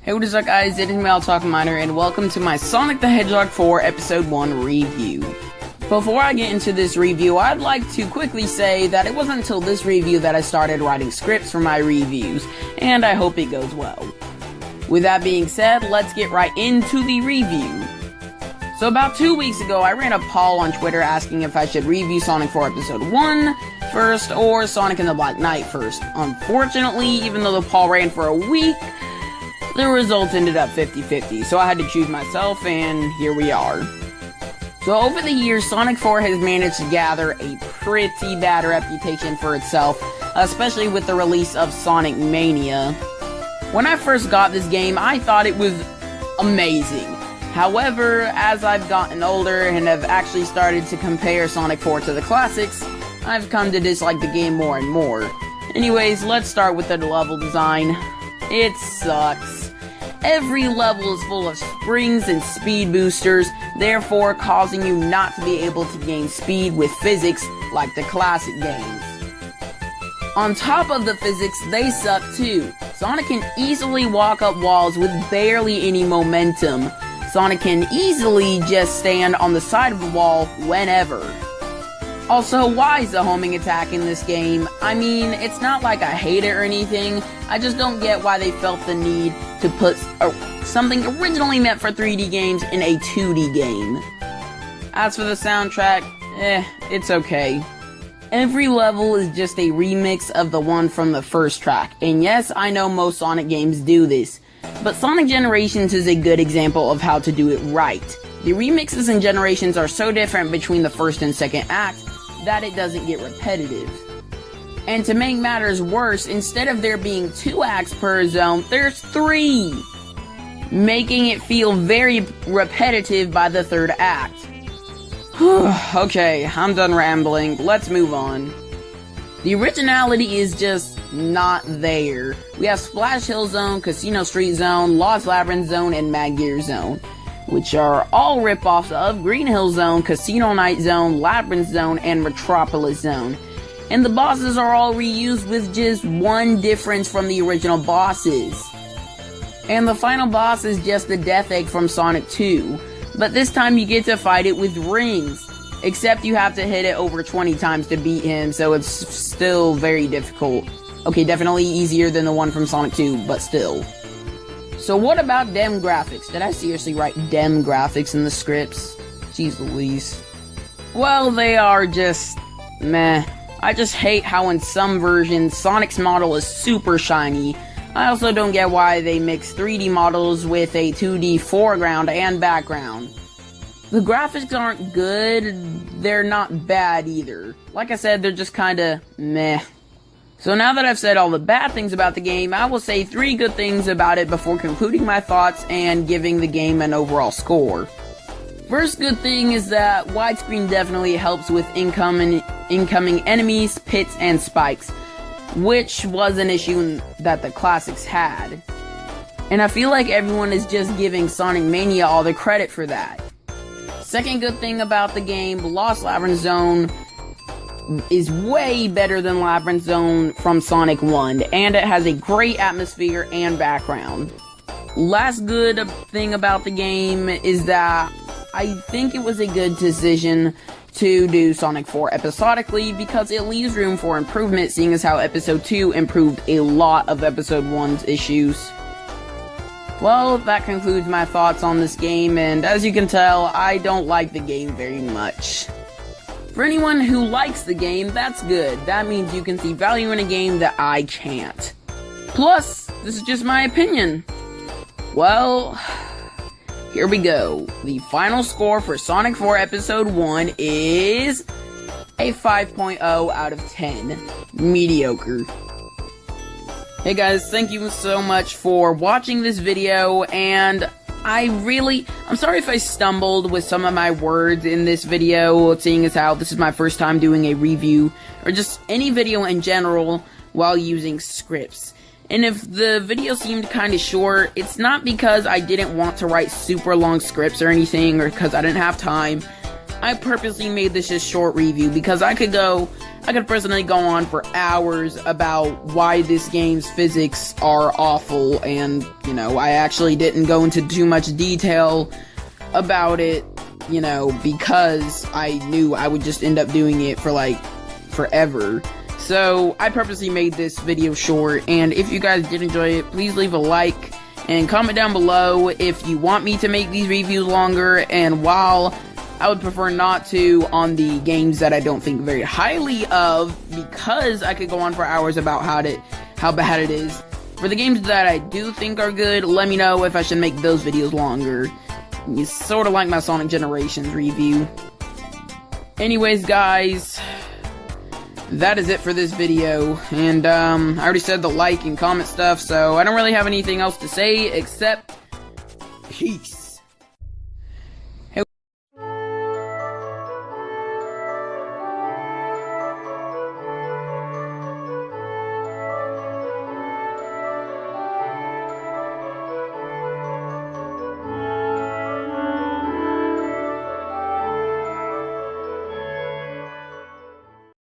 Hey, what is up guys, it is me, Talk Miner, and welcome to my Sonic the Hedgehog 4 Episode 1 review. Before I get into this review, I'd like to quickly say that it wasn't until this review that I started writing scripts for my reviews, and I hope it goes well. With that being said, let's get right into the review. So about 2 weeks ago, I ran a poll on Twitter asking if I should review Sonic 4 Episode 1 first, or Sonic and the Black Knight first. Unfortunately, even though the poll ran for a week, the results ended up 50-50, so I had to choose myself, and here we are. So over the years, Sonic 4 has managed to gather a pretty bad reputation for itself, especially with the release of Sonic Mania. When I first got this game, I thought it was amazing. However, as I've gotten older and have actually started to compare Sonic 4 to the classics, I've come to dislike the game more and more. Anyways, let's start with the level design. It sucks. Every level is full of springs and speed boosters, therefore causing you not to be able to gain speed with physics like the classic games. On top of the physics, they suck too. Sonic can easily walk up walls with barely any momentum. Sonic can easily just stand on the side of the wall whenever. Also, why is the homing attack in this game? I mean, it's not like I hate it or anything, I just don't get why they felt the need to put something originally meant for 3D games in a 2D game. As for the soundtrack, it's okay. Every level is just a remix of the one from the first track, and yes, I know most Sonic games do this, but Sonic Generations is a good example of how to do it right. The remixes in Generations are so different between the first and second act that it doesn't get repetitive. And to make matters worse, instead of there being 2 acts per zone, there's 3, making it feel very repetitive by the third act. Okay, I'm done rambling, let's move on. The originality is just not there. We have Splash Hill Zone, Casino Street Zone, Lost Labyrinth Zone, and Mad Gear Zone, which are all rip-offs of Green Hill Zone, Casino Night Zone, Labyrinth Zone, and Metropolis Zone. And the bosses are all reused with just one difference from the original bosses. And the final boss is just the Death Egg from Sonic 2, but this time you get to fight it with rings. Except you have to hit it over 20 times to beat him, so it's still very difficult. Okay, definitely easier than the one from Sonic 2, but still. So what about dem graphics? Did I seriously write dem graphics in the scripts? Jeez Louise. Well, they are just meh. I just hate how in some versions, Sonic's model is super shiny. I also don't get why they mix 3D models with a 2D foreground and background. The graphics aren't good, they're not bad either. Like I said, they're just kinda meh. So now that I've said all the bad things about the game, I will say 3 good things about it before concluding my thoughts and giving the game an overall score. First good thing is that widescreen definitely helps with incoming enemies, pits, and spikes, which was an issue that the classics had. And I feel like everyone is just giving Sonic Mania all the credit for that. Second good thing about the game, Lost Labyrinth Zone is way better than Labyrinth Zone from Sonic 1, and it has a great atmosphere and background. Last good thing about the game is that I think it was a good decision to do Sonic 4 episodically because it leaves room for improvement, seeing as how Episode 2 improved a lot of Episode 1's issues. Well, that concludes my thoughts on this game, and as you can tell, I don't like the game very much. For anyone who likes the game, that's good. That means you can see value in a game that I can't. Plus, this is just my opinion. Well, here we go. The final score for Sonic 4 Episode 1 is a 5.0 out of 10. Mediocre. Hey guys, thank you so much for watching this video, and I'm sorry if I stumbled with some of my words in this video, seeing as how this is my first time doing a review, or just any video in general, while using scripts. And if the video seemed kinda short, it's not because I didn't want to write super long scripts or anything, or because I didn't have time. I purposely made this a short review because I could personally go on for hours about why this game's physics are awful, and, you know, I actually didn't go into too much detail about it, you know, because I knew I would just end up doing it for, like, forever. So, I purposely made this video short, and if you guys did enjoy it, please leave a like, and comment down below if you want me to make these reviews longer, and while I would prefer not to on the games that I don't think very highly of, because I could go on for hours about how bad it is. For the games that I do think are good, let me know if I should make those videos longer. It's sort of like my Sonic Generations review. Anyways, guys, that is it for this video, and I already said the like and comment stuff, so I don't really have anything else to say except peace.